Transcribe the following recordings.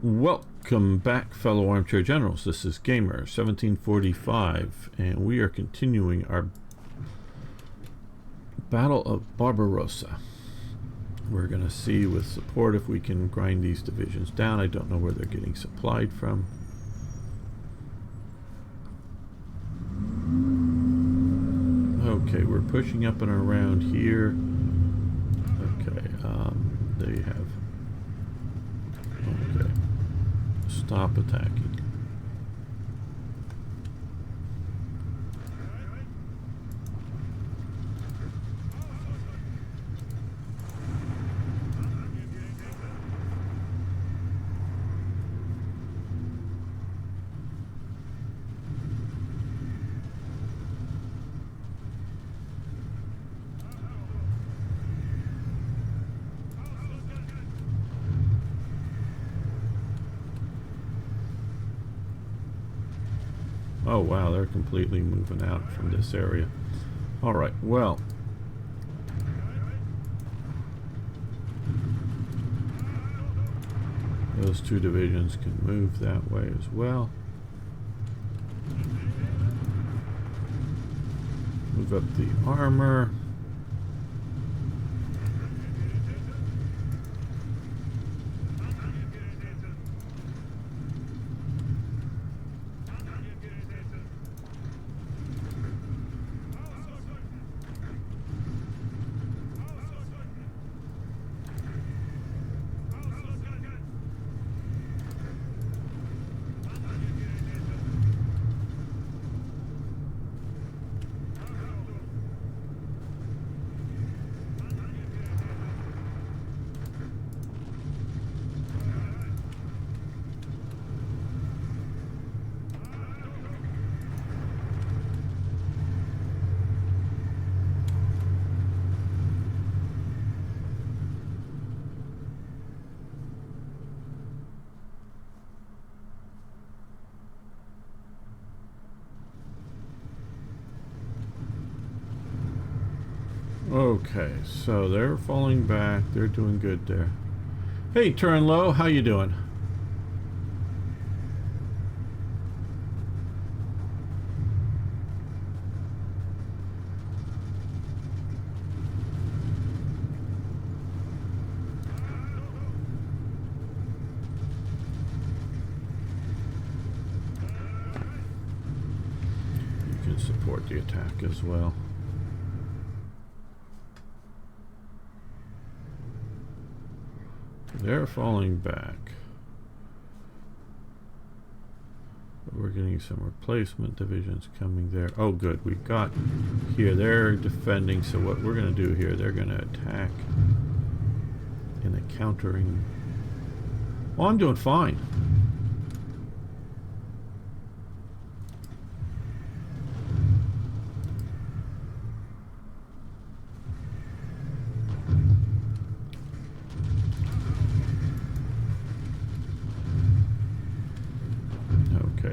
Welcome back, fellow armchair generals. This is Gamer 1745, and we are continuing our Battle of Barbarossa. We're going to see with support if we can grind these divisions down. I don't know where they're getting supplied from. Okay, we're pushing up and around here. Okay, they have... Okay. Stop attacking. Oh wow, they're completely moving out from this area. Alright, well. Those two divisions can move that way as well. Move up the armor. Okay, so they're falling back. They're doing good there. Hey, Turn Low, how you doing? You can support the attack as well. They're falling back. But we're getting some replacement divisions coming there. Oh good, we've got here, they're defending, so what we're going to do here, they're going to attack in a countering. Oh, I'm doing fine.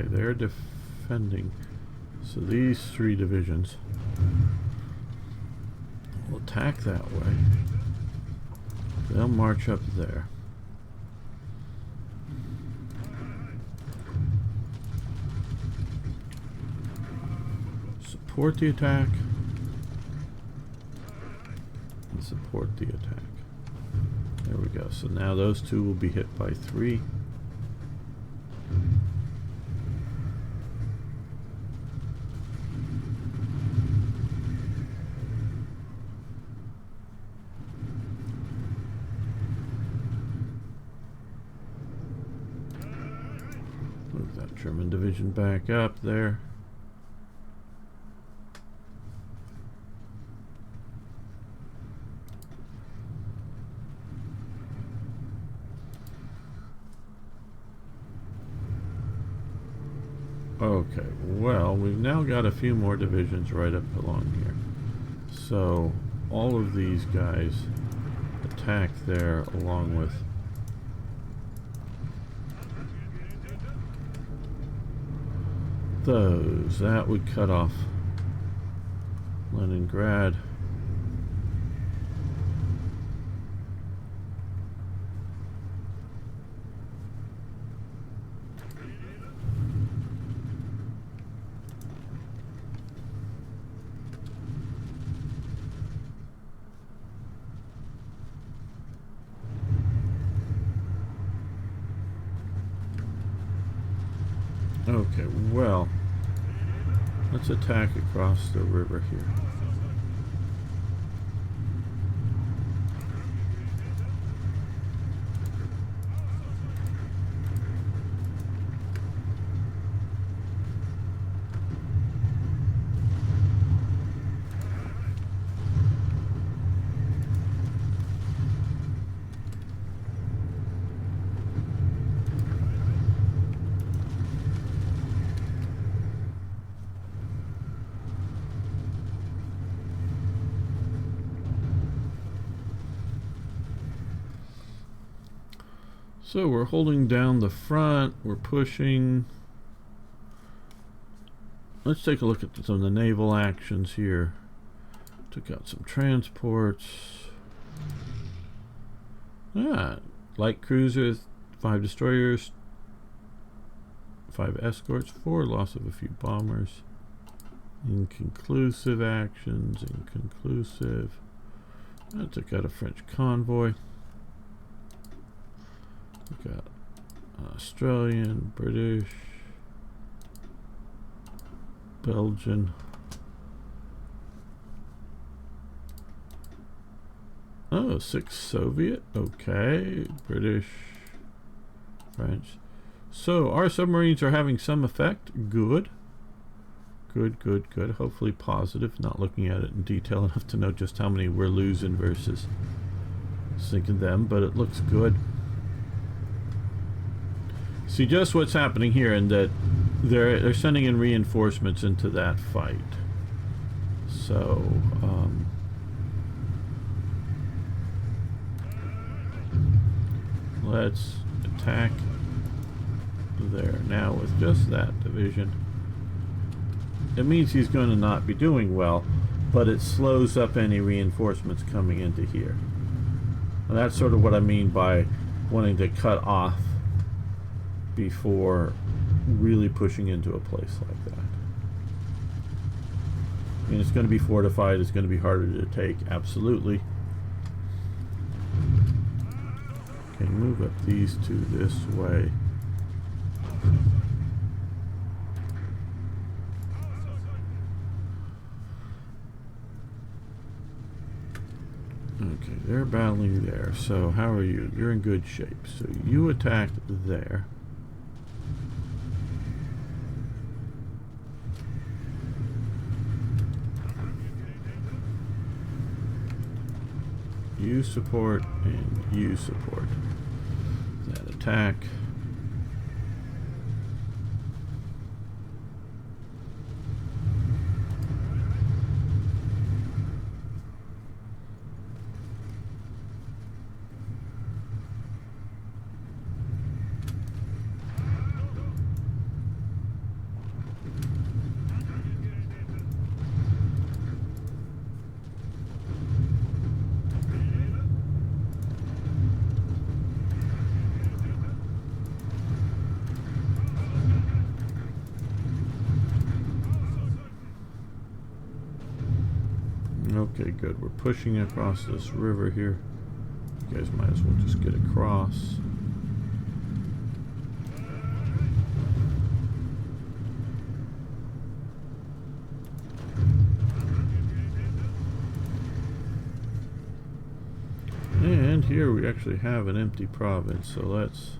They're defending, so these three divisions will attack that way. They'll march up there. Support the attack and support the attack. There we go. So now those two will be hit by 3. Move that German division back up there. Okay, well, we've now got a few more divisions right up along here. So all of these guys attack there along with those. That would cut off Leningrad. Okay, well, let's attack across the river here. So we're holding down the front, we're pushing. Let's take a look at some of the naval actions here. Took out some transports. Light cruisers, 5 destroyers, 5 escorts, 4 loss of a few bombers. Inconclusive actions, inconclusive. I took out a French convoy. We got Australian, British, Belgian. Oh, 6 Soviet. Okay. British, French. So our submarines are having some effect. Good. Good, good, good. Hopefully positive. Not looking at it in detail enough to know just how many we're losing versus sinking them, but it looks good. See just what's happening here, and that they're sending in reinforcements into that fight. So, let's attack there. Now with just that division, it means he's going to not be doing well, but it slows up any reinforcements coming into here. And that's sort of what I mean by wanting to cut off before really pushing into a place like that. I mean, it's going to be fortified, it's going to be harder to take, absolutely. Okay, move up these two this way. Okay, they're battling there. So how are you? You're in good shape. So you attack there. You support and you support that attack. Okay, good. We're pushing across this river here. You guys might as well just get across. And here we actually have an empty province, so let's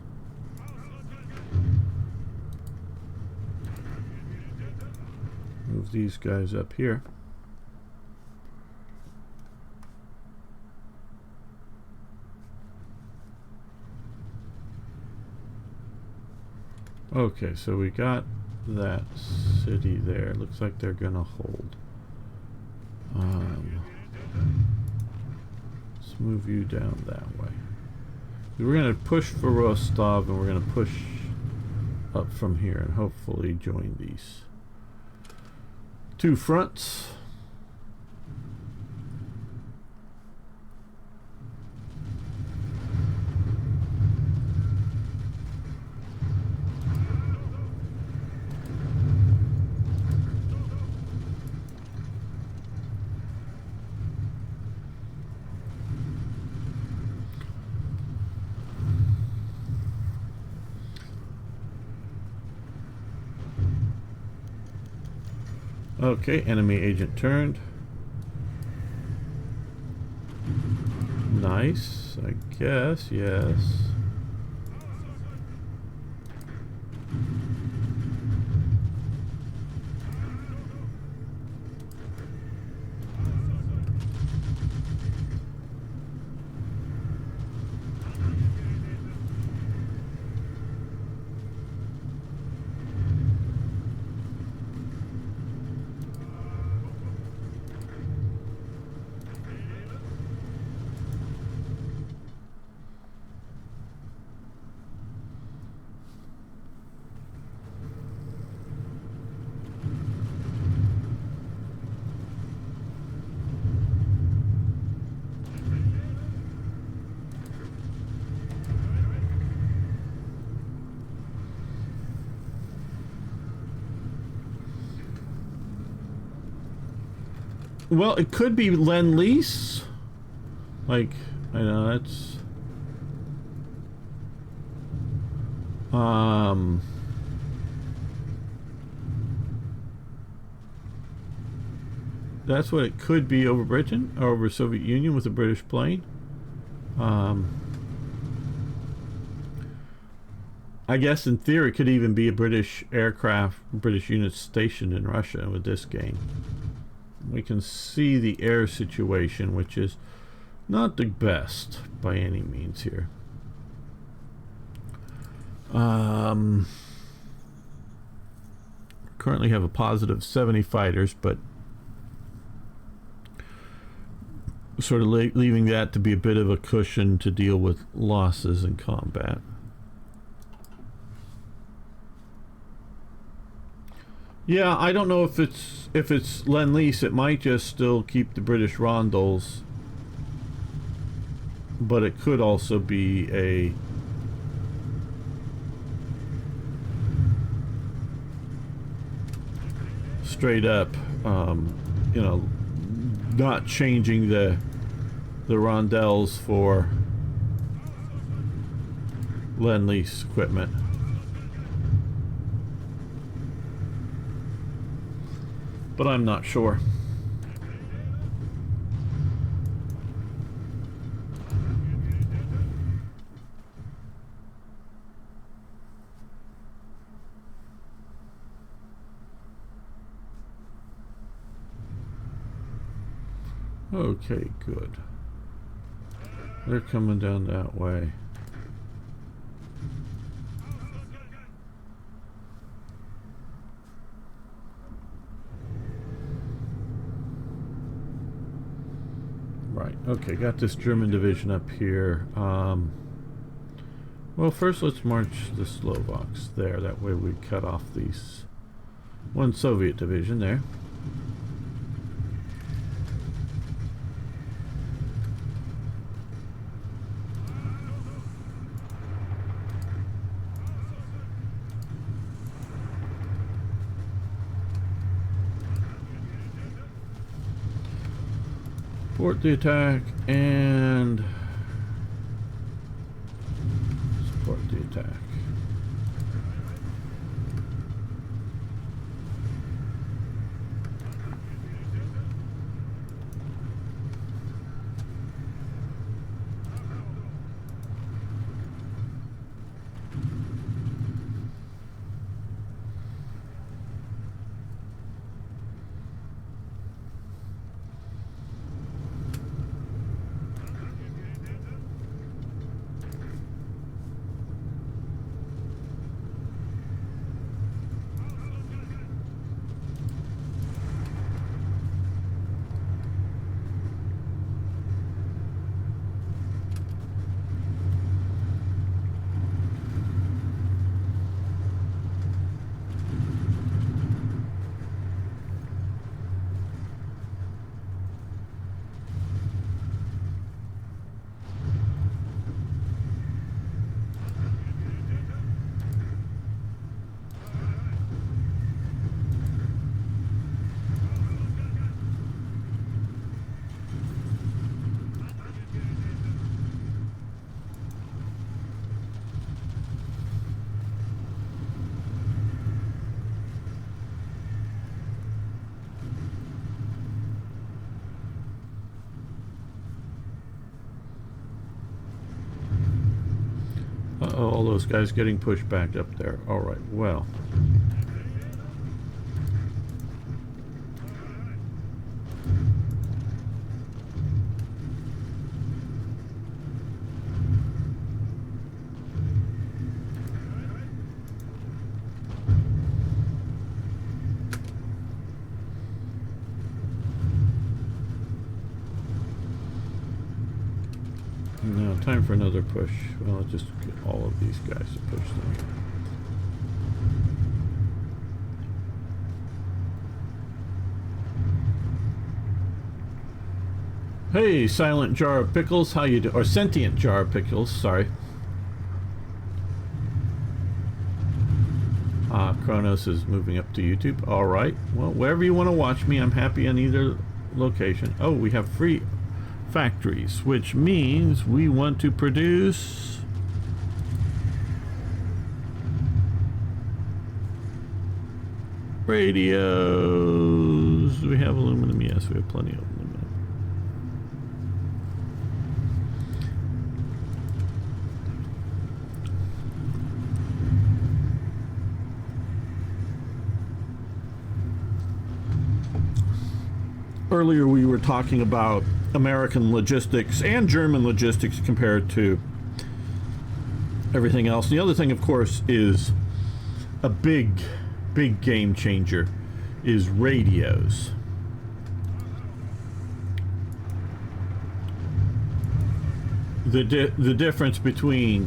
move these guys up here. Okay, so we got that city there. Looks like they're gonna hold. Let's move you down that way. We're gonna push for Rostov, and we're gonna push up from here and hopefully join these 2 fronts. Okay, enemy agent turned. Nice, I guess, yes. Well, it could be Lend-Lease. Like, I know that's... That's what it could be over Britain, or over Soviet Union with a British plane. I guess in theory it could even be a British aircraft, British unit stationed in Russia with this game. We can see the air situation, which is not the best by any means here. Currently have a positive 70 fighters, but sort of leaving that to be a bit of a cushion to deal with losses in combat. Yeah, I don't know if it's Lend-Lease. It might just still keep the British Rondels, but it could also be a straight up, you know, not changing the rondels for Lend-Lease equipment. But I'm not sure. Okay, good. They're coming down that way. Right, okay, got this German division up here. Well, first let's march the Slovaks there. That way we cut off these one Soviet division there. Support the attack and support the attack. all those guys getting pushed back up there. All right, well. Now, time for another push. Well, I'll just get all of these guys to push them. Hey, silent jar of pickles, how you do? Or sentient jar of pickles, sorry. Kronos is moving up to YouTube. All right. Well, wherever you want to watch me, I'm happy on either location. Oh, we have free factories, which means we want to produce radios. Do we have aluminum? Yes, we have plenty of aluminum. Earlier we were talking about American logistics and German logistics compared to everything else. The other thing, of course, is a big game changer is radios. The difference between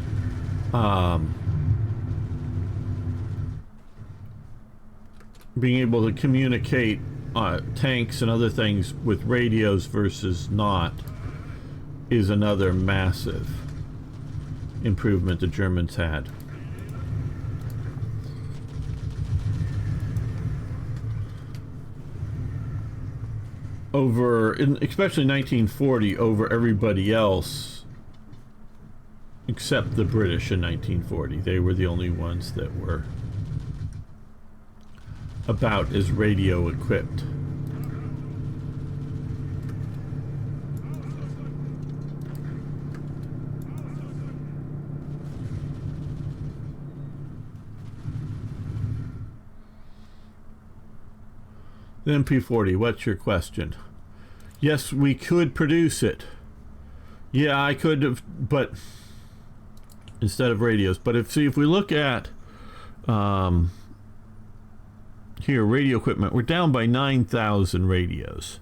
being able to communicate tanks and other things with radios versus not is another massive improvement the Germans had. Especially 1940, over everybody else except the British in 1940. They were the only ones that were about as radio equipped. The MP40, what's your question? Yes, we could produce it. Yeah, I could have, but instead of radios. But if we look at here, radio equipment, we're down by 9,000 radios.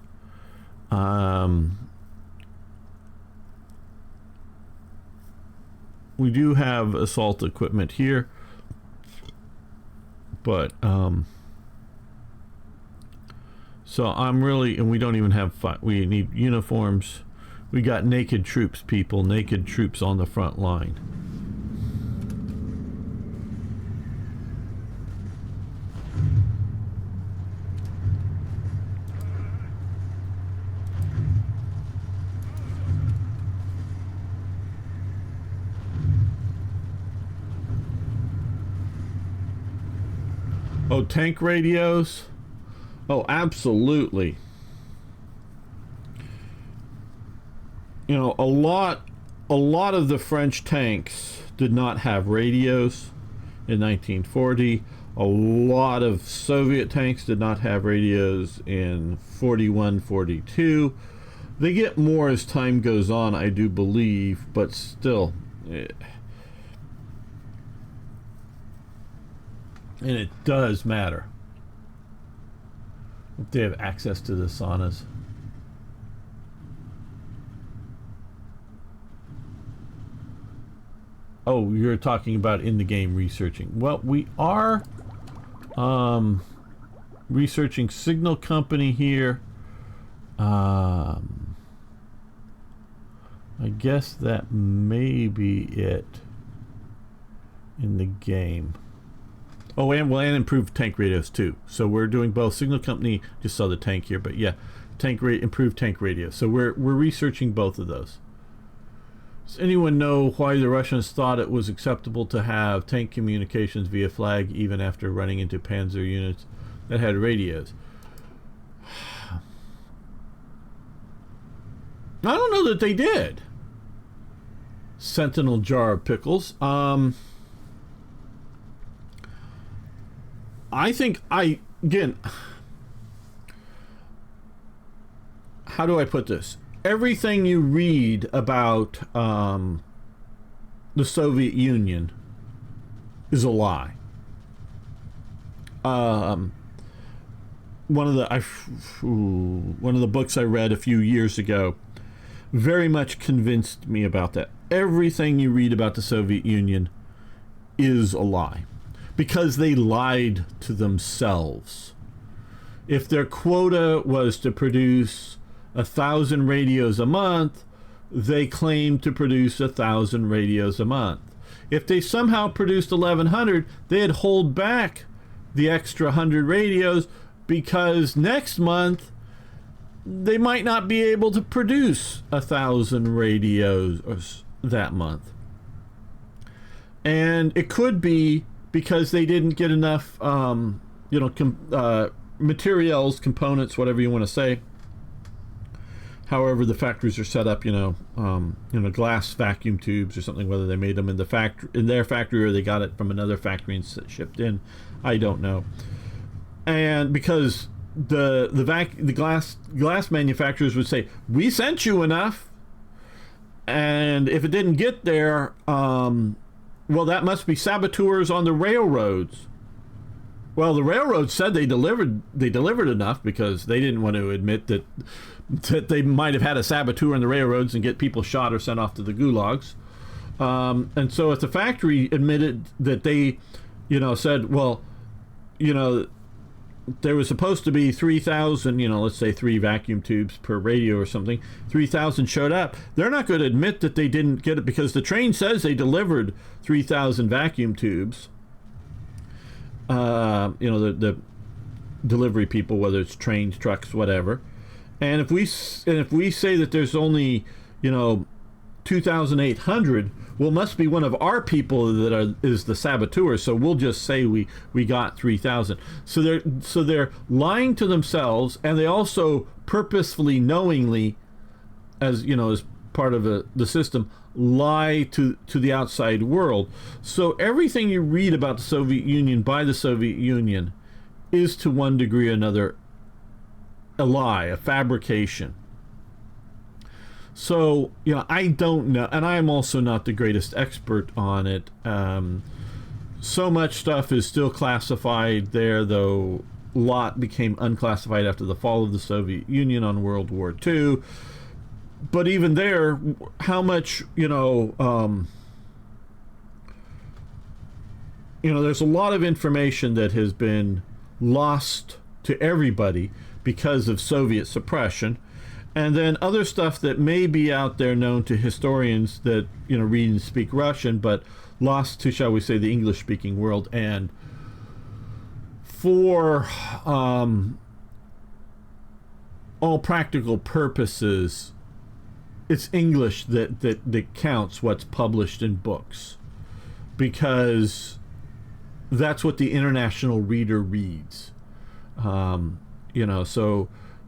We do have assault equipment here, but so I'm really, and we don't even have we need uniforms. We got naked troops, people, naked troops on the front line. Oh, tank radios? Oh, absolutely. You know, a lot of the French tanks did not have radios in 1940. A lot of Soviet tanks did not have radios in 41, 42. They get more as time goes on, I do believe, but still. And it does matter if they have access to the saunas. Oh, you're talking about in the game researching. Well, we are researching Signal Company here. I guess that may be it in the game. Oh, and improved tank radios too. So we're doing both. Signal Company just saw the tank here, but yeah, improved tank radios. So we're researching both of those. Does anyone know why the Russians thought it was acceptable to have tank communications via flag even after running into panzer units that had radios? I don't know that they did. Sentinel jar of pickles. I think again, how do I put this? Everything you read about the Soviet Union is a lie. One of the books I read a few years ago very much convinced me about that. Everything you read about the Soviet Union is a lie, because they lied to themselves. If their quota was to produce 1,000 radios a month, they claimed to produce 1,000 radios a month. If they somehow produced 1,100, they'd hold back the extra 100 radios, because next month they might not be able to produce 1,000 radios that month. And it could be because they didn't get enough materials, components, whatever you want to say. However the factories are set up, glass vacuum tubes or something, whether they made them in their factory or they got it from another factory and shipped in, I don't know. And because the glass manufacturers would say, we sent you enough, and if it didn't get there, well, that must be saboteurs on the railroads. Well, the railroads said they delivered enough, because they didn't want to admit that they might have had a saboteur on the railroads and get people shot or sent off to the gulags. And so if the factory admitted that they, said, well, there was supposed to be 3,000, let's say 3 vacuum tubes per radio or something, 3,000 showed up, they're not going to admit that they didn't get it, because the train says they delivered 3,000 vacuum tubes. The delivery people, whether it's trains, trucks, whatever. And if we say that there's only 2,800, well, it must be one of our people that is the saboteur. So we'll just say we got 3,000. So they're lying to themselves, and they also purposefully, knowingly, as part of the system, lie to the outside world. So everything you read about the Soviet Union by the Soviet Union is, to one degree or another, a lie, a fabrication. So, I don't know, and I'm also not the greatest expert on it. So much stuff is still classified there, though a lot became unclassified after the fall of the Soviet Union on World War II. But even there, how much, there's a lot of information that has been lost to everybody because of Soviet suppression. And then other stuff that may be out there known to historians that, read and speak Russian, but lost to, shall we say, the English-speaking world. And for all practical purposes, it's English that counts, what's published in books, because that's what the international reader reads. So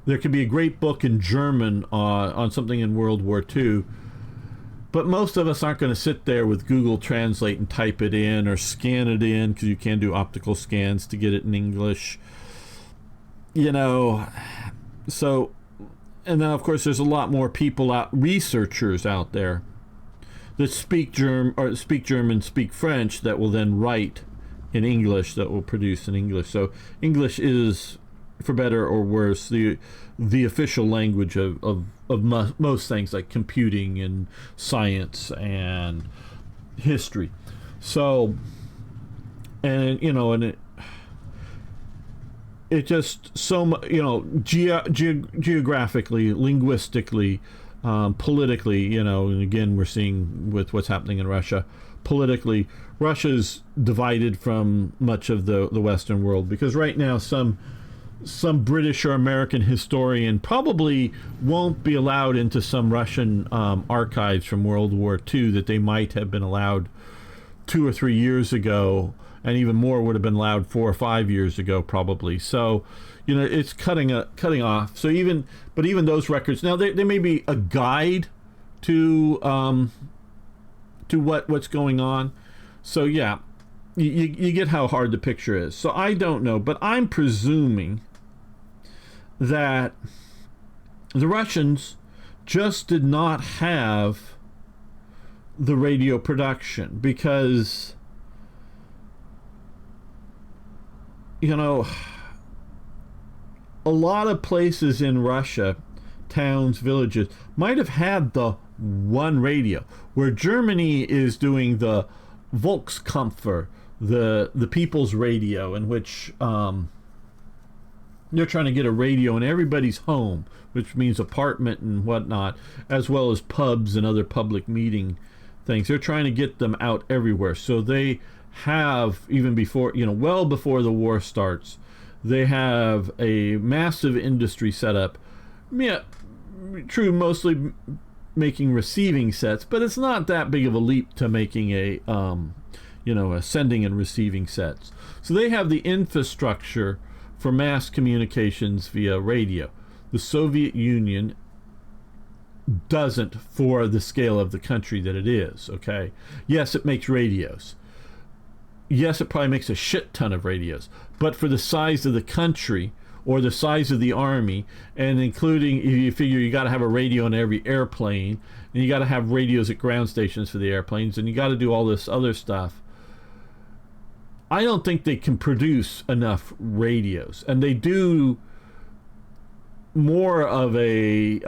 there could be a great book in German on something in World War II, but most of us aren't going to sit there with Google Translate and type it in or scan it in, because you can do optical scans to get it in English. So, and then of course there's a lot more researchers out there that speak German, speak French, that will then write in English, that will produce in English. So English is, for better or worse, the official language of most things, like computing and science and history. So, and it just so geographically, linguistically, politically, and again we're seeing with what's happening in Russia, politically, Russia's divided from much of the Western world, because right now some British or American historian probably won't be allowed into some Russian archives from World War II that they might have been allowed 2 or 3 years ago, and even more would have been allowed 4 or 5 years ago probably. So it's cutting off. So even those records, now there may be a guide to to what's going on. So yeah, you get how hard the picture is. So I don't know, but I'm presuming that the Russians just did not have the radio production, because a lot of places in Russia, towns, villages, might have had the one radio, where Germany is doing the Volkskampfer, the people's radio, in which they're trying to get a radio in everybody's home, which means apartment and whatnot, as well as pubs and other public meeting things. They're trying to get them out everywhere. So they have, even before, well before the war starts, they have a massive industry set up. Yeah, true, mostly making receiving sets, but it's not that big of a leap to making a sending and receiving sets. So they have the infrastructure for mass communications via radio. The Soviet Union doesn't, for the scale of the country that it is, okay? Yes, it makes radios. Yes, it probably makes a shit ton of radios. But for the size of the country, or the size of the army, and including, if you figure you got to have a radio in every airplane, and you got to have radios at ground stations for the airplanes, and you got to do all this other stuff, I don't think they can produce enough radios. And they do more of a,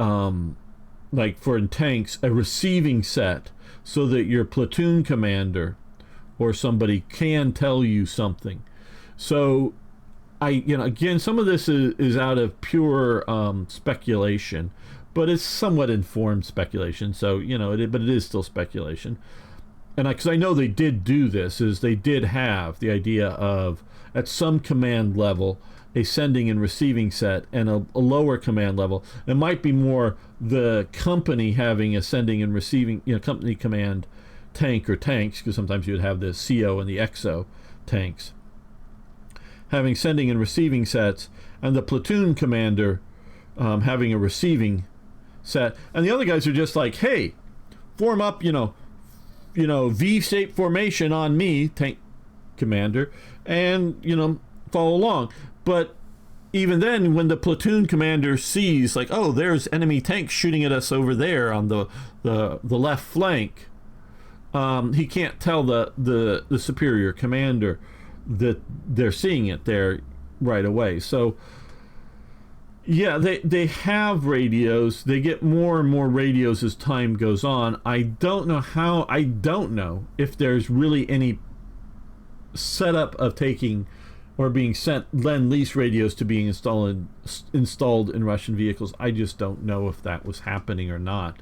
like for tanks, a receiving set, so that your platoon commander or somebody can tell you something. So again, some of this is out of pure speculation, but it's somewhat informed speculation. So, but it is still speculation. And because I know they did do this, is they did have the idea of, at some command level, a sending and receiving set, and a lower command level. It might be more the company having a sending and receiving, company command tank or tanks, because sometimes you would have the CO and the XO tanks, having sending and receiving sets, and the platoon commander having a receiving set. And the other guys are just like, hey, form up, V-shaped formation on me, tank commander, and, follow along. But even then, when the platoon commander sees, like, oh, there's enemy tanks shooting at us over there on the left flank, he can't tell the superior commander that they're seeing it there right away. So yeah, they have radios. They get more and more radios as time goes on. I don't know if there's really any setup of taking or being sent Lend-Lease radios to being installed in Russian vehicles. I just don't know if that was happening or not.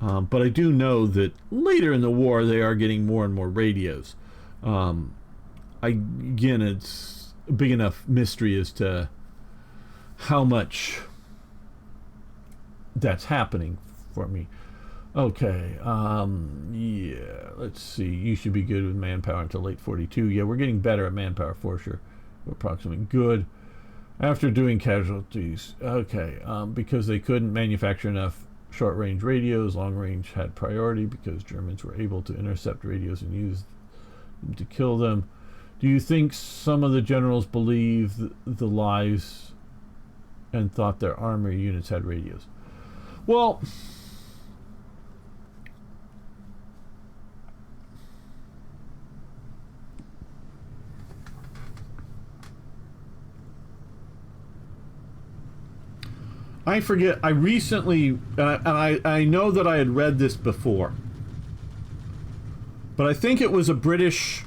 But I do know that later in the war they are getting more and more radios. Again, it's a big enough mystery as to how much that's happening for me. Okay, yeah, let's see. You should be good with manpower until late 42. Yeah, we're getting better at manpower for sure. We're approximately good. After doing casualties, okay, because they couldn't manufacture enough short-range radios, long-range had priority because Germans were able to intercept radios and use them to kill them. Do you think some of the generals believed the lies and thought their armory units had radios? Well, I forget. I recently, I know that I had read this before, but I think it was a British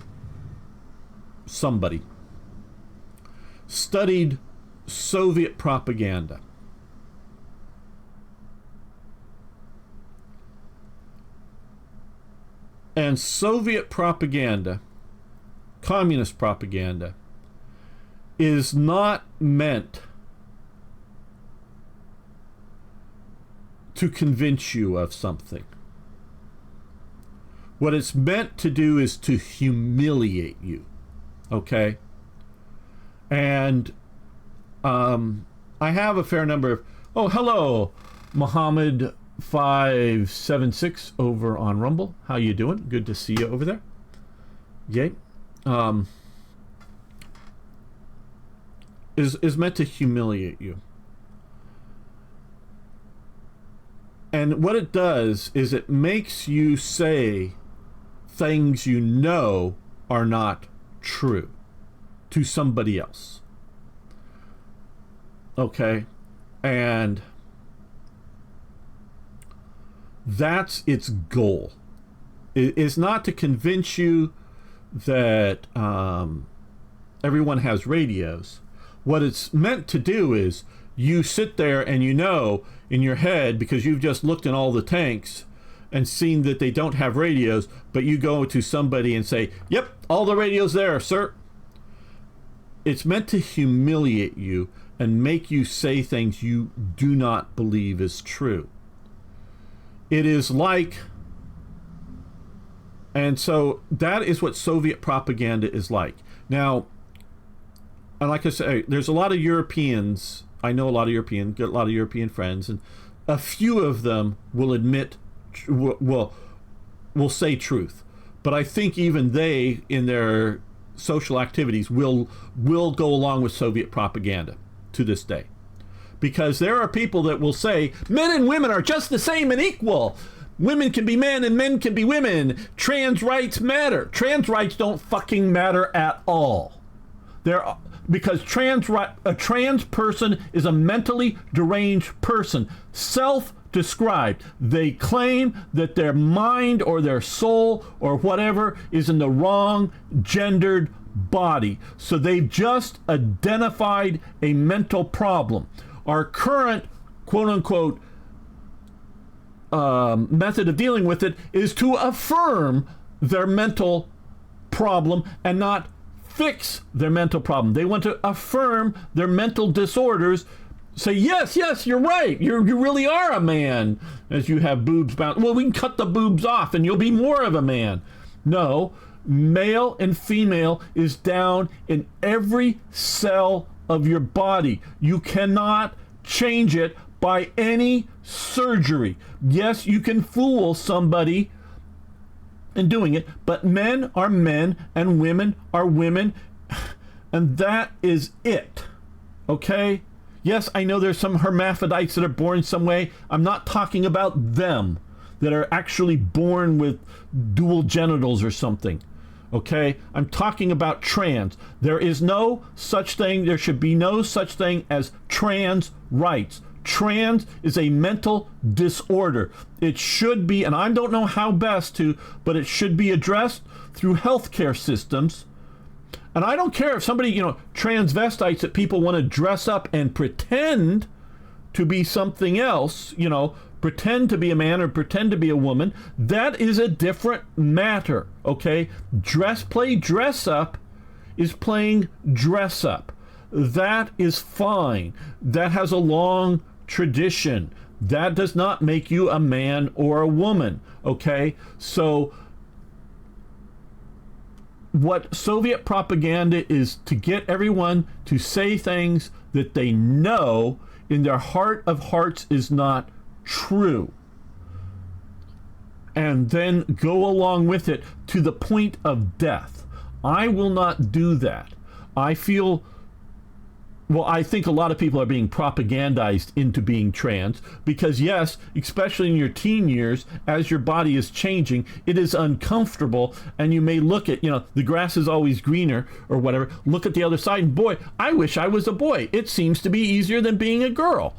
somebody studied Soviet propaganda. And Soviet propaganda, communist propaganda, is not meant to convince you of something. What it's meant to do is to humiliate you. Okay? And I have a fair number of... Oh, hello, Mohammed 576 over on Rumble. How you doing? Good to see you over there. Yay. Is meant to humiliate you. And what it does is it makes you say things you know are not true to somebody else. Okay? And that's its goal. It is not to convince you that everyone has radios. What it's meant to do is you sit there and you know in your head, because you've just looked in all the tanks and seen that they don't have radios, but you go to somebody and say, yep, all the radios there, sir. It's meant to humiliate you and make you say things you do not believe is true. It is like, and so that is what Soviet propaganda is like. Now, and like I say, there's a lot of Europeans, I know a lot of European, get a lot of European friends, and a few of them will admit, will say truth. But I think even they, in their social activities, will go along with Soviet propaganda to this day. Because there are people that will say, men and women are just the same and equal. Women can be men and men can be women. Trans rights matter. Trans rights don't fucking matter at all. Because a trans person is a mentally deranged person, self-described. They claim that their mind or their soul or whatever is in the wrong gendered body. So they've just identified a mental problem. Our current, quote-unquote, method of dealing with it is to affirm their mental problem and not fix their mental problem. They want to affirm their mental disorders, say, yes, you're right, you really are a man, as you have boobs bound. Well, we can cut the boobs off and you'll be more of a man. No, male and female is down in every cell of your body. You cannot change it by any surgery. Yes, you can fool somebody in doing it, but men are men and women are women, and that is it. Okay? Yes, I know there's some hermaphrodites that are born some way. I'm not talking about them that are actually born with dual genitals or something. Okay? I'm talking about trans. There is no such thing, there should be no such thing as trans rights. Trans is a mental disorder. It should be, and I don't know how best to, but it should be addressed through healthcare systems. And I don't care if somebody, transvestites, that people want to dress up and pretend to be something else, pretend to be a man or pretend to be a woman. That is a different matter, okay? Play dress up is playing dress up. That is fine. That has a long tradition. That does not make you a man or a woman, okay? So what Soviet propaganda is to get everyone to say things that they know in their heart of hearts is not true, and then go along with it to the point of death. I will not do that. I think a lot of people are being propagandized into being trans because, yes, especially in your teen years, as your body is changing, it is uncomfortable, and you may look at, the grass is always greener or whatever. Look at the other side, and boy, I wish I was a boy. It seems to be easier than being a girl.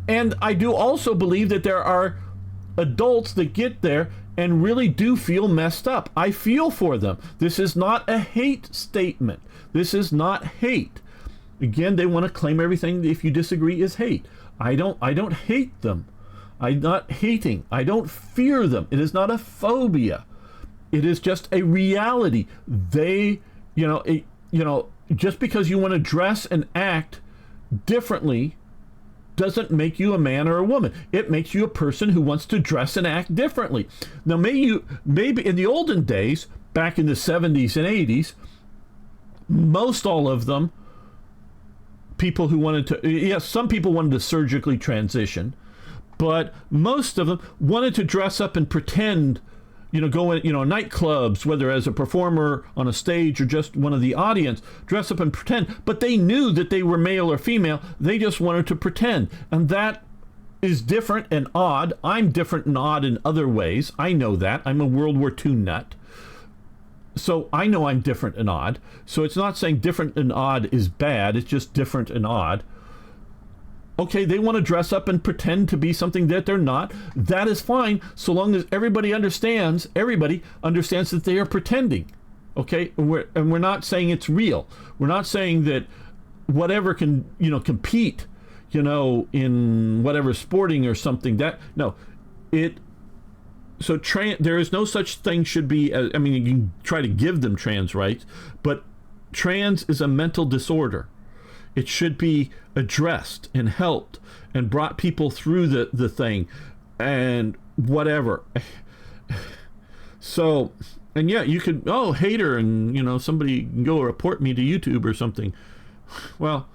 And I do also believe that there are adults that get there and really do feel messed up. I feel for them. This is not a hate statement. This is not hate. Again, they want to claim everything, if you disagree, is hate. I don't hate them. I'm not hating. I don't fear them. It is not a phobia. It is just a reality. They, just because you want to dress and act differently doesn't make you a man or a woman. It makes you a person who wants to dress and act differently. Now, maybe in the olden days, back in the 70s and 80s, most all of them, people who wanted to, yes, some people wanted to surgically transition, but most of them wanted to dress up and pretend, go in, nightclubs, whether as a performer on a stage or just one of the audience, dress up and pretend. But they knew that they were male or female. They just wanted to pretend. And that is different and odd. I'm different and odd in other ways. I know that. I'm a World War II nut. So I know I'm different and odd. So it's not saying different and odd is bad. It's just different and odd. Okay, they want to dress up and pretend to be something that they're not. That is fine, so long as everybody understands that they are pretending. Okay, and we're not saying it's real. We're not saying that whatever can compete, in whatever sporting or something. There is no such thing should be. You can try to give them trans rights, but trans is a mental disorder. It should be addressed and helped and brought people through the thing and whatever. So, and yeah, you could, hater, and, somebody can go report me to YouTube or something. Well,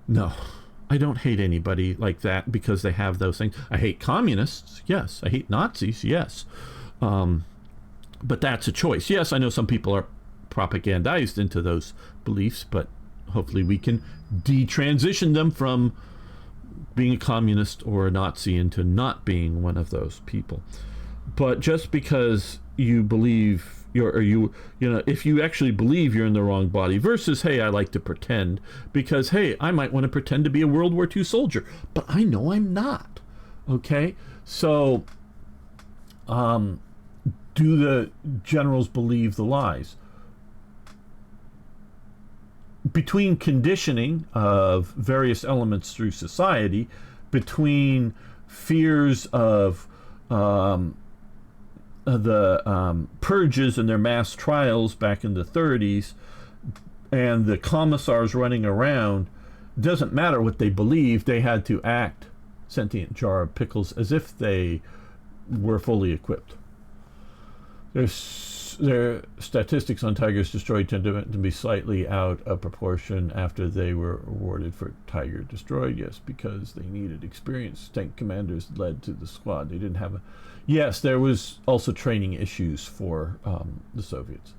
no, I don't hate anybody like that because they have those things. I hate communists, yes. I hate Nazis, yes. But that's a choice. Yes, I know some people are propagandized into those beliefs, but hopefully we can detransition them from being a communist or a Nazi into not being one of those people. But just because you believe if you actually believe you're in the wrong body versus, hey, I like to pretend because, hey, I might want to pretend to be a World War II soldier, but I know I'm not. Okay? So, do the generals believe the lies? Between conditioning of various elements through society, between fears of the purges and their mass trials back in the 30s, and the commissars running around, doesn't matter what they believed, they had to act sentient jar of pickles as if they were fully equipped. Their statistics on Tigers destroyed tend to be slightly out of proportion after they were awarded for Tiger destroyed. Yes, because they needed experienced tank commanders led to the squad. They didn't have a... Yes, there was also training issues for the Soviets.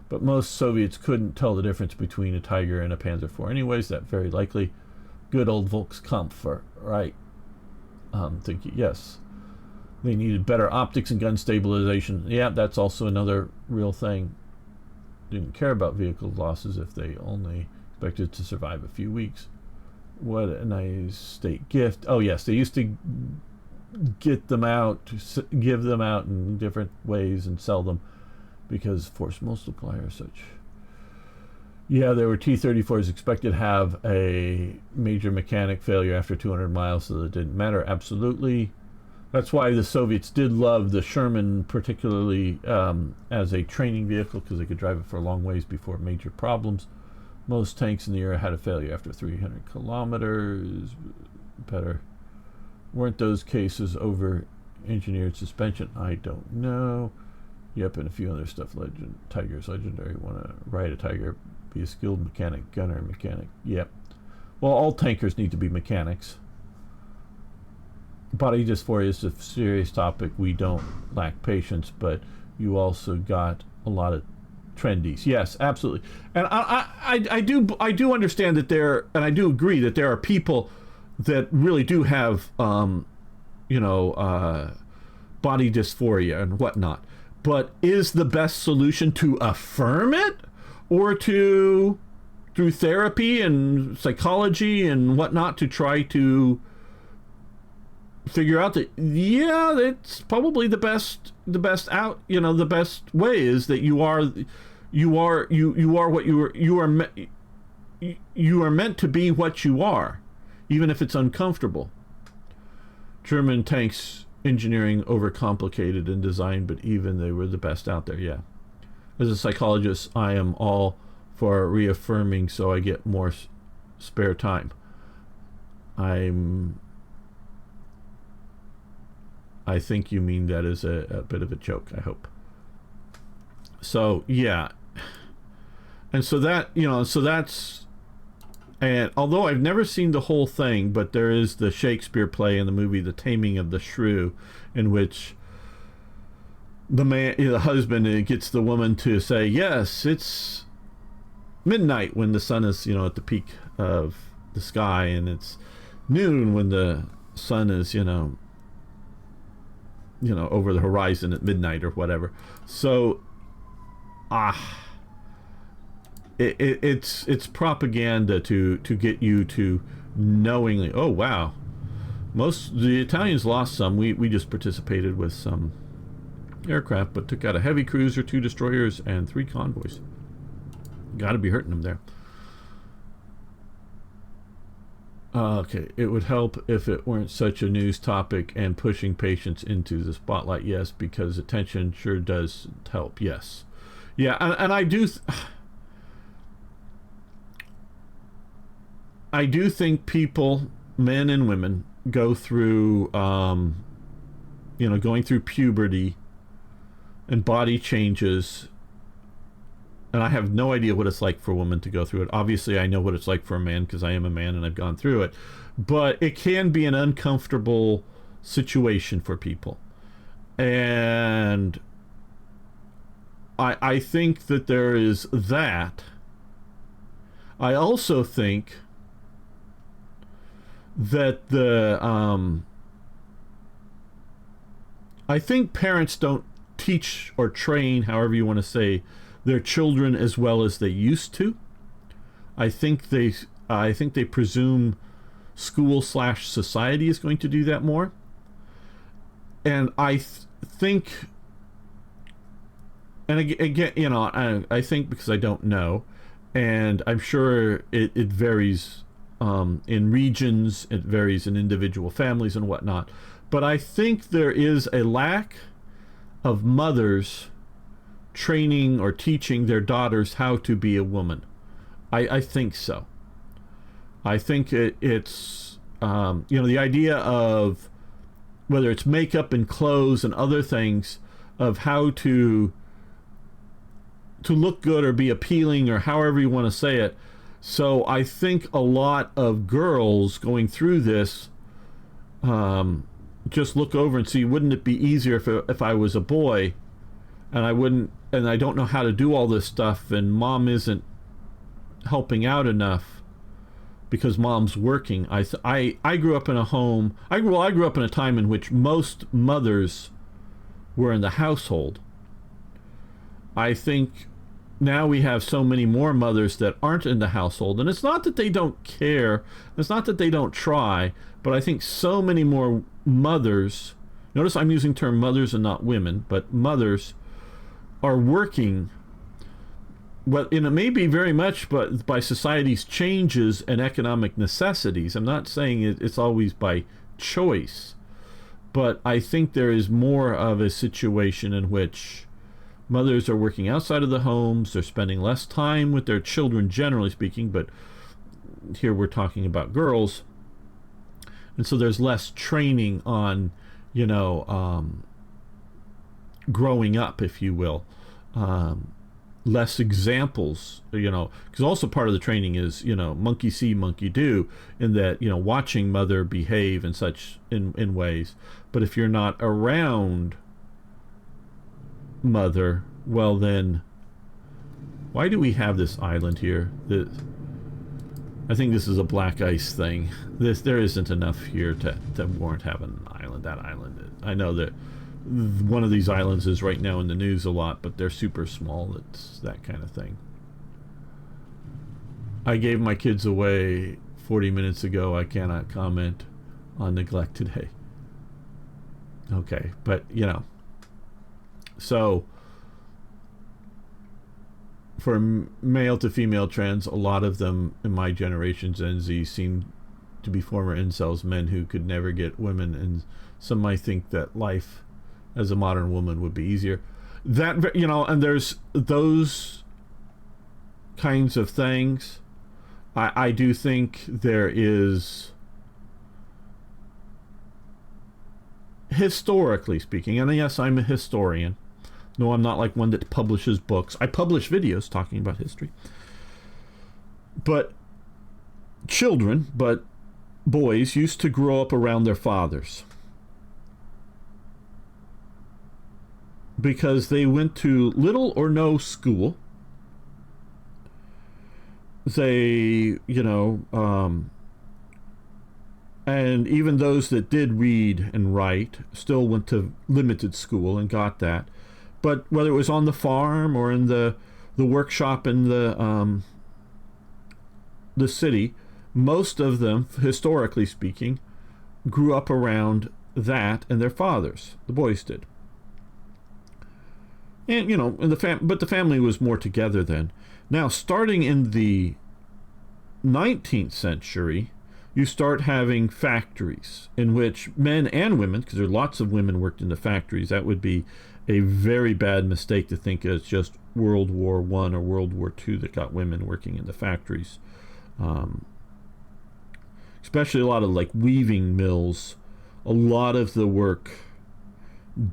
But most Soviets couldn't tell the difference between a Tiger and a Panzer IV anyways. That very likely. Good old Volkskampf, right? Yes. They needed better optics and gun stabilization. Yeah, that's also another real thing. Didn't care about vehicle losses if they only expected to survive a few weeks. What a nice state gift. Oh, yes, they used to give them out in different ways and sell them because force multiplier such. Yeah, there were T-34s expected to have a major mechanic failure after 200 miles, so that didn't matter. Absolutely. That's why the Soviets did love the Sherman, particularly as a training vehicle, because they could drive it for long ways before major problems. Most tanks in the era had a failure after 300 kilometers. Better. Weren't those cases over-engineered suspension? I don't know. Yep, and a few other stuff. Tiger's legendary. Want to ride a Tiger, be a skilled mechanic, gunner, mechanic. Yep. Well, all tankers need to be mechanics. Body dysphoria is a serious topic. We don't lack patience, but you also got a lot of trendies. Yes, absolutely. And I do understand that and I do agree that there are people that really do have body dysphoria and whatnot. But is the best solution to affirm it, or through therapy and psychology and whatnot, to try to figure out that, yeah, it's probably the best way is that you are what you are meant to be, what you are, even if it's uncomfortable. German tanks engineering overcomplicated in design, but even they were the best out there. Yeah, as a psychologist, I am all for reaffirming so I get more spare time. I think you mean that as a bit of a joke, I hope. So, yeah. And so that, that's And although I've never seen the whole thing, but there is the Shakespeare play in the movie The Taming of the Shrew, in which the husband gets the woman to say, yes, it's midnight when the sun is, at the peak of the sky, and it's noon when the sun is, over the horizon at midnight or whatever. So, it's propaganda to get you to knowingly, oh wow, the Italians lost some. We just participated with some aircraft, but took out a heavy cruiser, 2 destroyers, and 3 convoys. Got to be hurting them there. Okay, it would help if it weren't such a news topic and pushing patients into the spotlight. Yes, because attention sure does help. Yes. Yeah, and I do... I do think people, men and women, go through, going through puberty and body changes, and I have no idea what it's like for a woman to go through it. Obviously, I know what it's like for a man because I am a man and I've gone through it, but it can be an uncomfortable situation for people. And I think that there is that. I also think that I think parents don't teach or train, however you want to say, their children as well as they used to. I think they presume school/society is going to do that more. And I think, and again, I think because I don't know, and I'm sure it varies in regions, it varies in individual families and whatnot, but I think there is a lack of mothers training or teaching their daughters how to be a woman. I think so. I think it's the idea of whether it's makeup and clothes and other things, of how to look good or be appealing or however you want to say it. So I think a lot of girls going through this just look over and see, wouldn't it be easier if I was a boy, and I don't know how to do all this stuff, and mom isn't helping out enough because mom's working. I grew up in a home. I grew up in a time in which most mothers were in the household. I think now we have so many more mothers that aren't in the household, and it's not that they don't care, it's not that they don't try, but I think so many more mothers, notice I'm using the term mothers and not women, but mothers are working, and it may be very much but by society's changes and economic necessities. I'm not saying it's always by choice, but I think there is more of a situation in which mothers are working outside of the homes. They're spending less time with their children, generally speaking, but here we're talking about girls. And so there's less training on, growing up, if you will. Less examples, because also part of the training is, monkey see, monkey do, in that, watching mother behave and such in ways. But if you're not around mother, well then, why do we have this island here? I think this is a black ice thing. There isn't enough here to warrant having an island. That island I know that one of these islands is right now in the news a lot, but they're super small. It's that kind of thing. I gave my kids away 40 minutes ago. I cannot comment on neglect today. Okay, but so for male to female trends, a lot of them in my generation, Gen Z, seem to be former incels, men who could never get women, and some might think that life as a modern woman would be easier. That, and there's those kinds of things. I do think there is, historically speaking, and yes, I'm a historian. No, I'm not like one that publishes books. I publish videos talking about history. But children, but boys, used to grow up around their fathers because they went to little or no school. They, and even those that did read and write still went to limited school and got that. But whether it was on the farm or in the workshop in the city, most of them, historically speaking, grew up around that and their fathers. The boys did. And, but the family was more together then. Now, starting in the 19th century, you start having factories in which men and women, because there are lots of women worked in the factories. That would be a very bad mistake to think it's just World War I or World War II that got women working in the factories. Especially a lot of like weaving mills. A lot of the work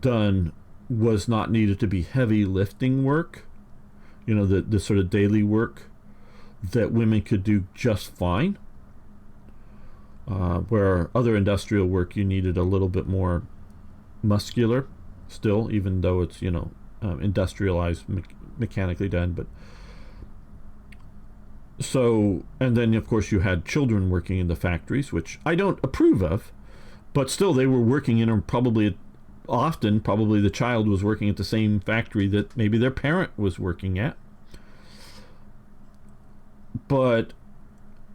done was not needed to be heavy lifting work. The sort of daily work that women could do just fine. Where other industrial work you needed a little bit more muscular still, even though it's industrialized, mechanically done. But so, and then of course you had children working in the factories, which I don't approve of, but still they were working in probably the child was working at the same factory that maybe their parent was working at.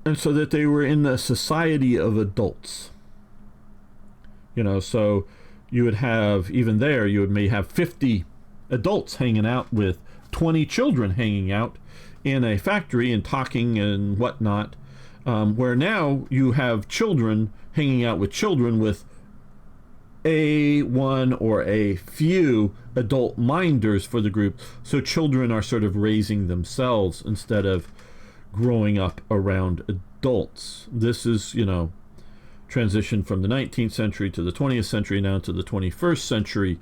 And so that they were in the society of adults. So you would have, even there, may have 50 adults hanging out with 20 children hanging out in a factory and talking and whatnot, where now you have children hanging out with children with one or a few adult minders for the group. So children are sort of raising themselves instead of growing up around adults. This is, transition from the 19th century to the 20th century, now to the 21st century.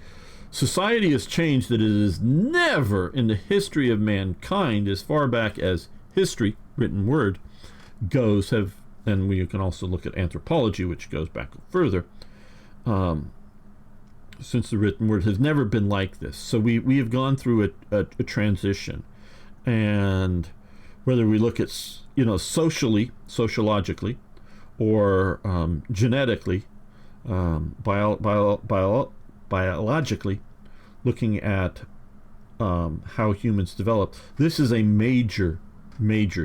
Society has changed that it is never in the history of mankind, as far back as history, written word, goes, and we can also look at anthropology, which goes back further, since the written word has never been like this. So we have gone through a transition, and whether we look at sociologically, or genetically, biologically, looking at how humans develop, this is a major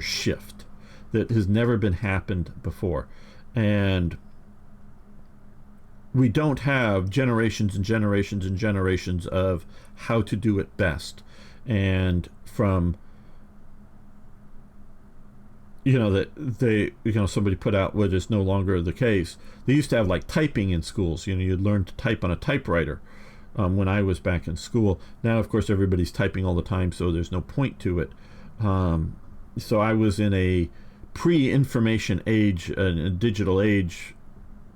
shift that has never been happened before. And we don't have generations and generations and generations of how to do it best. And from that they, somebody put out what is no longer the case. They used to have like typing in schools. You'd learn to type on a typewriter when I was back in school. Now, of course, everybody's typing all the time, so there's no point to it. So I was in a pre-information age, a digital age,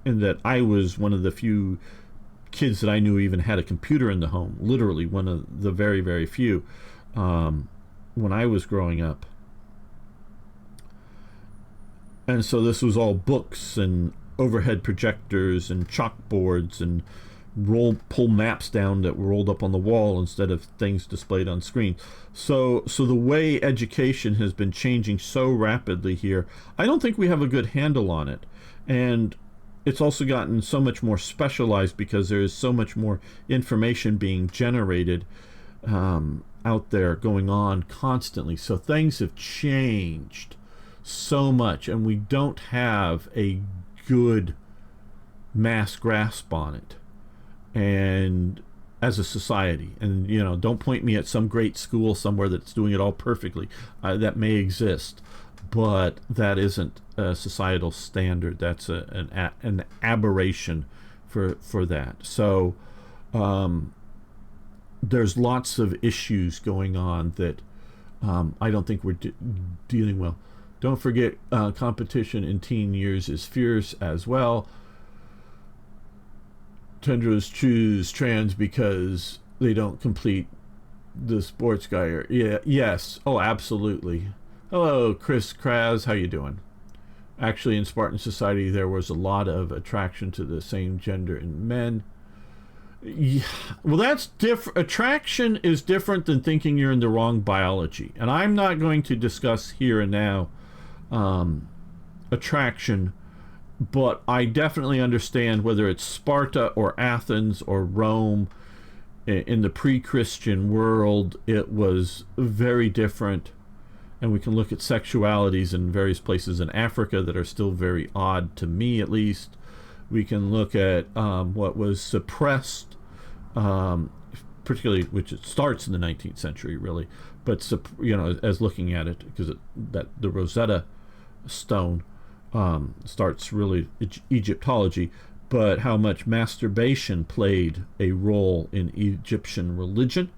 in that I was one of the few kids that I knew even had a computer in the home. Literally one of the very, very few when I was growing up. And so this was all books and overhead projectors and chalkboards and pull maps down that were rolled up on the wall instead of things displayed on screen. So the way education has been changing so rapidly here, I don't think we have a good handle on it. And it's also gotten so much more specialized because there is so much more information being generated out there going on constantly. So things have changed so much, and we don't have a good mass grasp on it, and as a society. And don't point me at some great school somewhere that's doing it all perfectly. That may exist, but that isn't a societal standard. That's an aberration for that. So there's lots of issues going on that I don't think we're dealing well. Don't forget, competition in teen years is fierce as well. Tendros choose trans because they don't complete the sports guy. Yes. Oh, absolutely. Hello, Chris Kraz. How you doing? Actually, in Spartan society, there was a lot of attraction to the same gender in men. Yeah, well, that's different. Attraction is different than thinking you're in the wrong biology. And I'm not going to discuss here and now attraction, but I definitely understand whether it's Sparta or Athens or Rome. In the pre-Christian world, it was very different. And we can look at sexualities in various places in Africa that are still very odd to me, at least. We can look at what was suppressed, particularly, which it starts in the 19th century, really. But as looking at it, because that the Rosetta Stone starts really Egyptology, but how much masturbation played a role in Egyptian religion.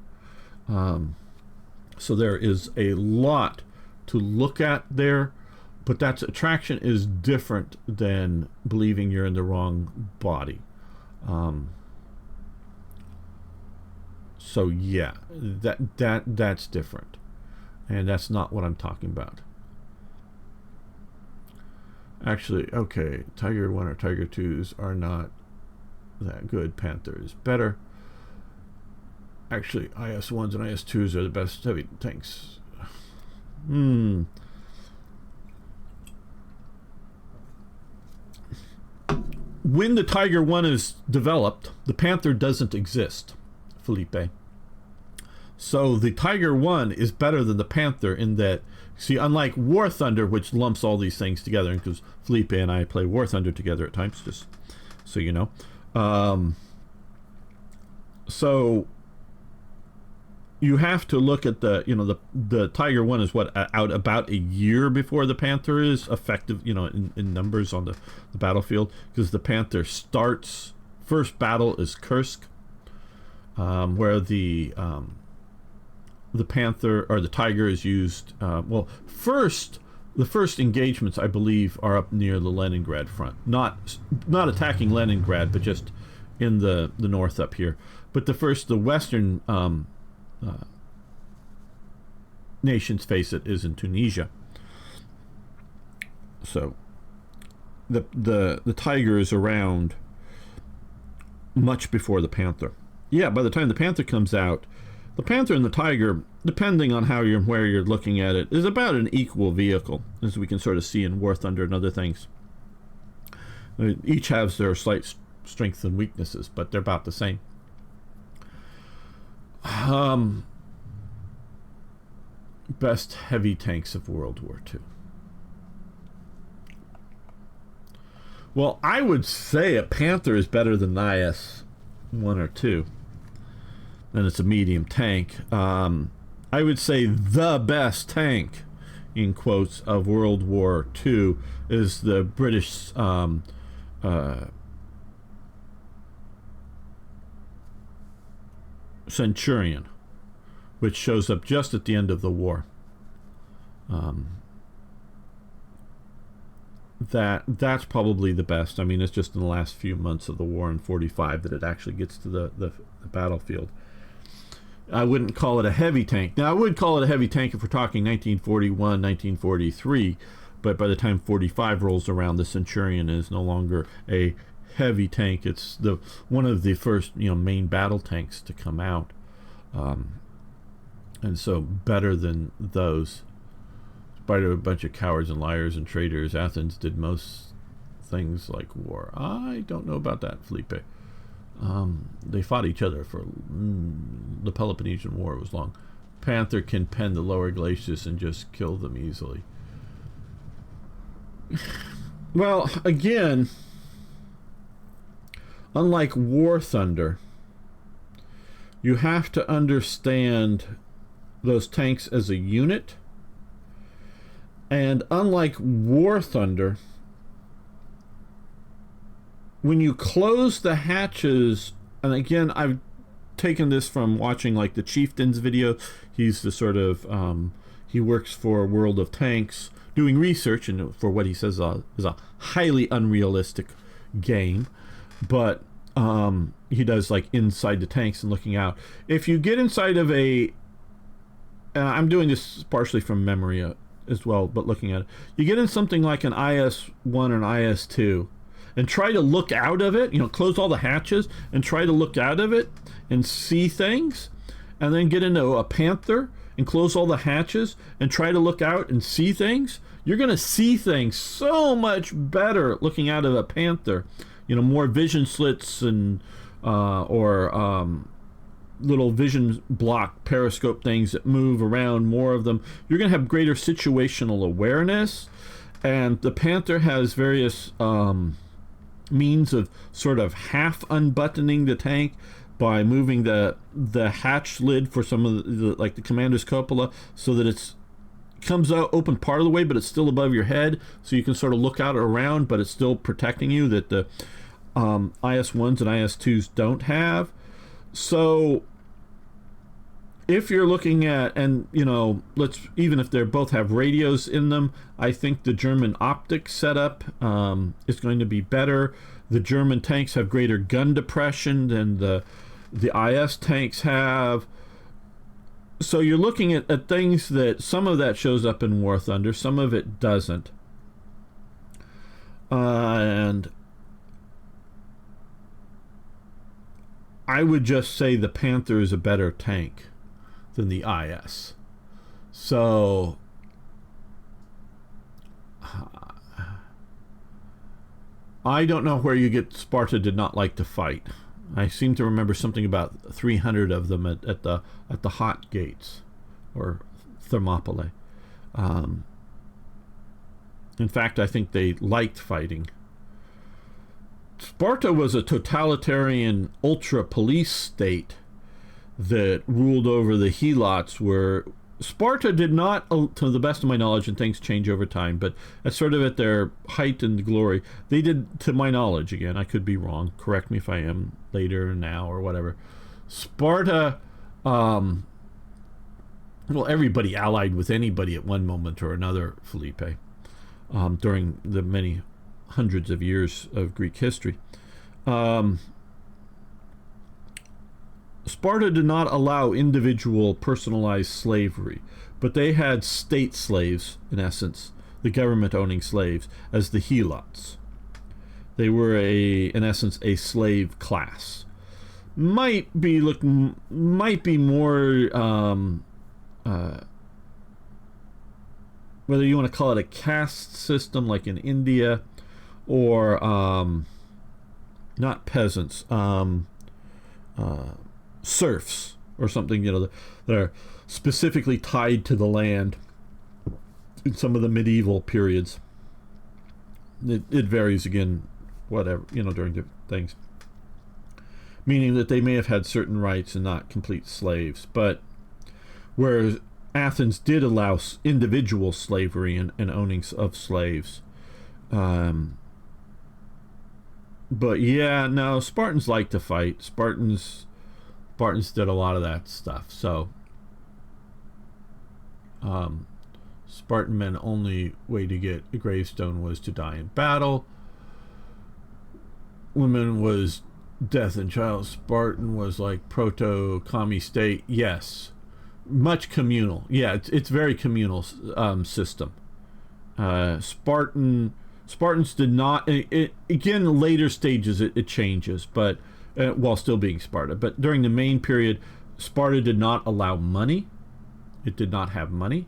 So there is a lot to look at there, but that's attraction is different than believing you're in the wrong body. So yeah, that's different, and that's not what I'm talking about. Actually, okay, Tiger 1 or Tiger 2s are not that good. Panther is better. Actually, IS-1s and IS-2s are the best heavy tanks. When the Tiger 1 is developed, the Panther doesn't exist, Felipe. So the Tiger 1 is better than the Panther in that, see, unlike War Thunder, which lumps all these things together, because Felipe and I play War Thunder together at times, just so you know. So you have to look at the Tiger 1 is out about a year before the Panther is effective, in numbers on the battlefield, because the Panther starts, first battle is Kursk, where the Panther or the Tiger is used. The first engagements, I believe, are up near the Leningrad front, not attacking Leningrad, but just in the north up here. But the western nations face it is in Tunisia. So the Tiger is around much before the Panther. Yeah, by the time the Panther comes out, the Panther and the Tiger, depending on where you're looking at it, is about an equal vehicle, as we can sort of see in War Thunder and other things. Each has their slight strengths and weaknesses, but they're about the same. Best heavy tanks of World War II. Well, I would say a Panther is better than an IS-1 or 2. And it's a medium tank. I would say the best tank, in quotes, of World War II is the British Centurion, which shows up just at the end of the war. That's probably the best. I mean, it's just in the last few months of the war in 45 that it actually gets to the battlefield. I wouldn't call it a heavy tank. Now, I would call it a heavy tank if we're talking 1941, 1943, but by the time 45 rolls around, the Centurion is no longer a heavy tank. It's one of the first main battle tanks to come out, and so better than those. In spite of a bunch of cowards and liars and traitors, Athens did most things like war. I don't know about that, Felipe. They fought each other for the Peloponnesian War was long. Panther can pen the lower glaciers and just kill them easily. Well, again, unlike War Thunder, you have to understand those tanks as a unit. And unlike War Thunder, when you close the hatches, and again, I've taken this from watching like the Chieftain's video. He's the sort of, he works for World of Tanks, doing research and for what he says is a highly unrealistic game. But he does like inside the tanks and looking out. If you get inside of I'm doing this partially from memory, as well, but looking at it. You get in something like an IS-1 or an IS-2 and try to look out of it, close all the hatches and try to look out of it and see things, and then get into a Panther and close all the hatches and try to look out and see things. You're going to see things so much better looking out of a Panther. More vision slits and or little vision block periscope things that move around, more of them. You're going to have greater situational awareness, and the Panther has various means of sort of half unbuttoning the tank by moving the hatch lid for some of the commander's cupola, so that it's comes out open part of the way, but it's still above your head, so you can sort of look out around, but it's still protecting you, that the IS-1s and IS-2s don't have. So if you're looking at, and even if they both have radios in them, I think the German optics setup is going to be better. The German tanks have greater gun depression than the IS tanks have. So you're looking at things that some of that shows up in War Thunder, some of it doesn't. And I would just say the Panther is a better tank than the IS. So I don't know where you get Sparta did not like to fight. I seem to remember something about 300 of them at the hot gates, or Thermopylae. In fact, I think they liked fighting. Sparta was a totalitarian ultra police state that ruled over the helots, where Sparta did not, to the best of my knowledge, and things change over time, but sort of at their height and glory, they did, to my knowledge, again, I could be wrong, correct me if I am later, now, or whatever. Sparta, well, everybody allied with anybody at one moment or another, Felipe, during the many hundreds of years of Greek history. Sparta did not allow individual personalized slavery, but they had state slaves, in essence, the government owning slaves, as the helots. They were in essence, a slave class. Might be more, whether you want to call it a caste system like in India, or not peasants, serfs or something, that are specifically tied to the land in some of the medieval periods. It varies again, whatever, during different things. Meaning that they may have had certain rights and not complete slaves. But whereas Athens did allow individual slavery and owning of slaves. But yeah, no, Spartans like to fight. Spartans did a lot of that stuff. So Spartan men, only way to get a gravestone was to die in battle. Women was death and child. Spartan was like proto-commie state. Yes, much communal. Yeah, it's very communal system. Spartans did not. Again, later stages it changes, but while still being Sparta. But during the main period, Sparta did not allow money. It did not have money.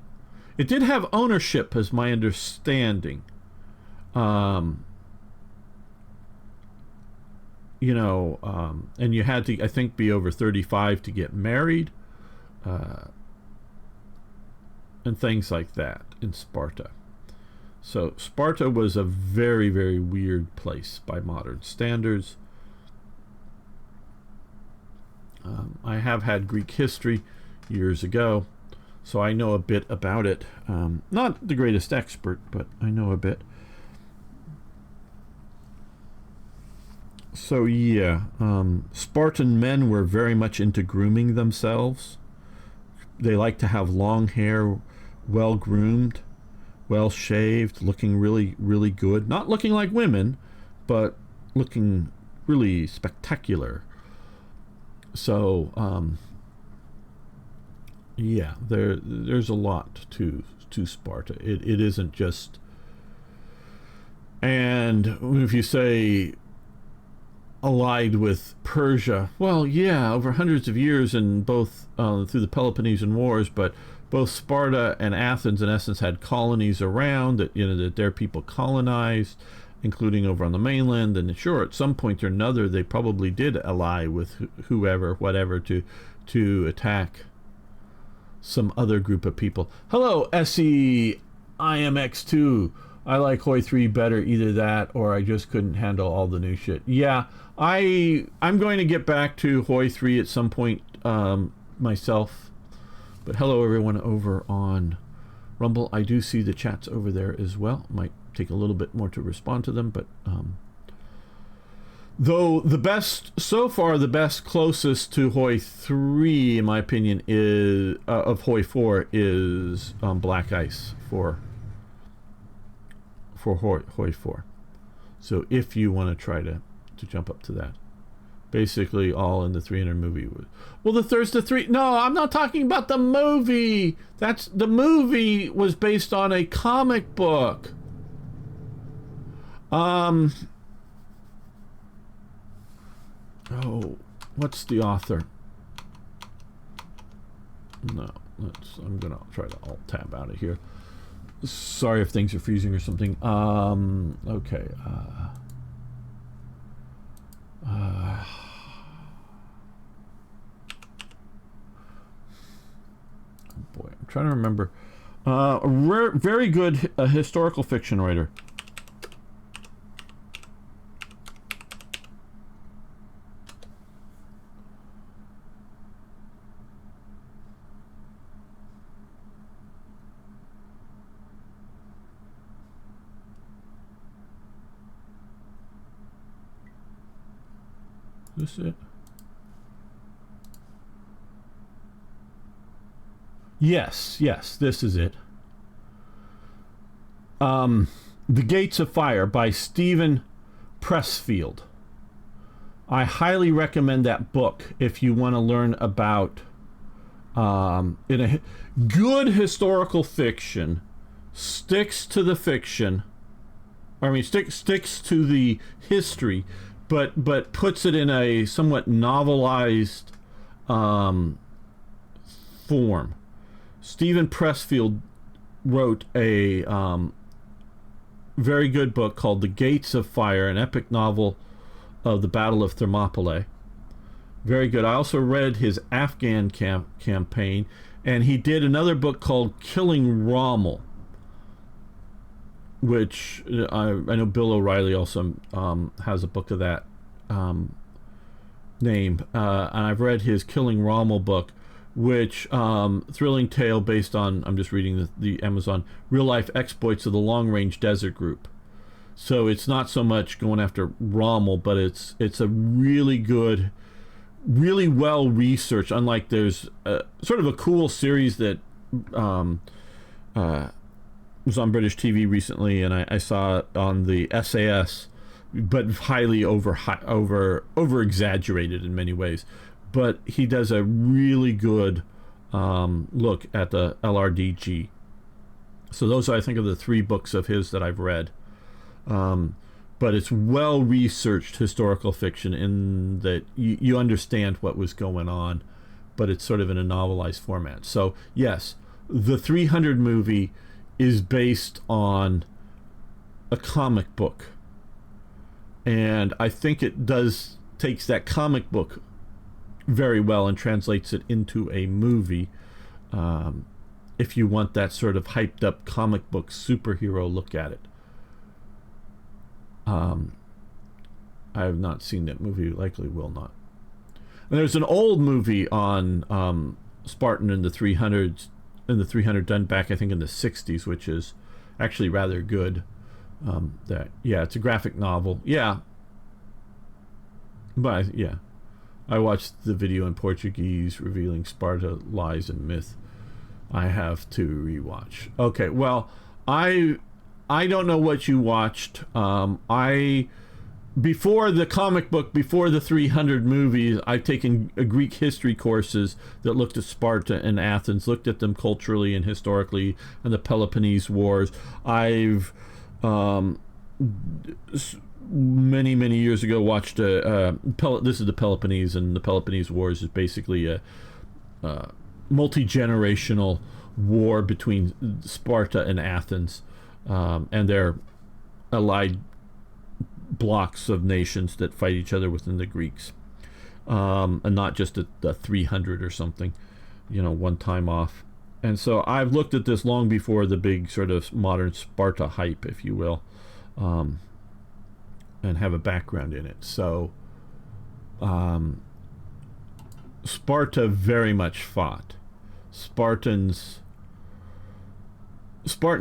It did have ownership, as my understanding. And you had to, I think, be over 35 to get married, and things like that in Sparta. So Sparta was a very, very weird place by modern standards. I have had Greek history years ago, so I know a bit about it. Not the greatest expert, but I know a bit. So yeah, Spartan men were very much into grooming themselves. They like to have long hair, well groomed, well shaved, looking really, really good. Not looking like women, but looking really spectacular. So yeah, there's a lot to to Sparta. It isn't just. And if you say allied with Persia, well, yeah, over hundreds of years, and both through the Peloponnesian Wars, but both Sparta and Athens, in essence, had colonies around that, that their people colonized, including over on the mainland. And sure, at some point or another, they probably did ally with whoever, whatever, to attack some other group of people. Hello, SEIMX2. I like Hoi 3 better, either that or I just couldn't handle all the new shit. Yeah, I'm going to get back to Hoi 3 at some point myself. But hello everyone over on Rumble. I do see the chats over there as well. Might take a little bit more to respond to them, but though the best so far, the best closest to Hoi 3 in my opinion is of Hoi 4 is Black Ice for Hoi 4. So if you want to try to jump up to that, basically all in the 300 movie. Well, the Thirst to 3. No, I'm not talking about the movie. The movie was based on a comic book. Oh, what's the author? No, I'm gonna try to alt tab out of here. Sorry if things are freezing or something. Okay. Oh boy, I'm trying to remember. Very good historical fiction writer. Is this it? Yes, this is it. The Gates of Fire by Stephen Pressfield. I highly recommend that book if you want to learn about in a good historical fiction, sticks to the fiction. I mean, sticks to the history, but puts it in a somewhat novelized form. Stephen Pressfield wrote a very good book called The Gates of Fire, an epic novel of the Battle of Thermopylae. Very good. I also read his Afghan campaign, and he did another book called Killing Rommel, which I know Bill O'Reilly also has a book of that name. And I've read his Killing Rommel book, which thrilling tale based on, I'm just reading the Amazon, real-life exploits of the long-range desert group. So it's not so much going after Rommel, but it's a really good, really well-researched, unlike there's sort of a cool series that was on British TV recently, and I saw it on the SAS, but highly over exaggerated in many ways. But he does a really good look at the LRDG. So those are, I think, are the 3 books of his that I've read. But it's well researched historical fiction in that you understand what was going on, but it's sort of in a novelized format. So yes, the 300 movie is based on a comic book, and I think it takes that comic book very well and translates it into a movie. If you want that sort of hyped up comic book superhero look at it. I have not seen that movie, likely will not. And there's an old movie on Spartan in the 300s, done back I think in the 60s, which is actually rather good. It's a graphic novel. But I watched the video in Portuguese revealing Sparta lies and myth. I have to rewatch. Okay, well, I don't know what you watched. I before the comic book, before the 300 movies, I've taken Greek history courses that looked at Sparta and Athens, looked at them culturally and historically, and the Peloponnese Wars. I've many years ago watched this is the Peloponnese, and the Peloponnese Wars is basically a multi-generational war between Sparta and Athens, and their allied blocks of nations that fight each other within the Greeks, and not just the 300 or something, one time off. And so I've looked at this long before the big sort of modern Sparta hype, if you will, and have a background in it. So Sparta very much fought. Spartan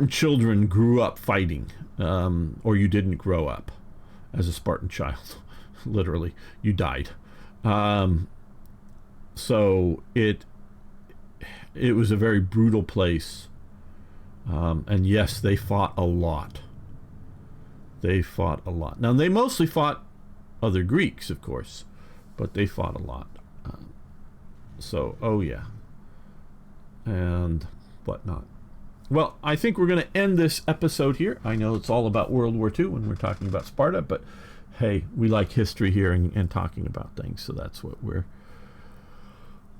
children grew up fighting, or you didn't grow up as a Spartan child. Literally, you died. So it was a very brutal place, and yes, they fought a lot. Now, they mostly fought other Greeks, of course, but they fought a lot. Oh yeah, and whatnot. Well, I think we're going to end this episode here. I know it's all about World War II when we're talking about Sparta, but hey, we like history here and talking about things, so that's what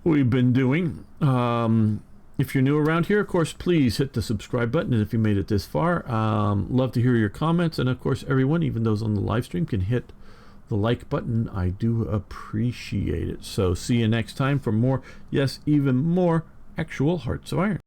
we've been doing. If you're new around here, of course, please hit the subscribe button, and if you made it this far, love to hear your comments, and of course, everyone, even those on the live stream, can hit the like button. I do appreciate it. So see you next time for more, yes, even more actual Hearts of Iron.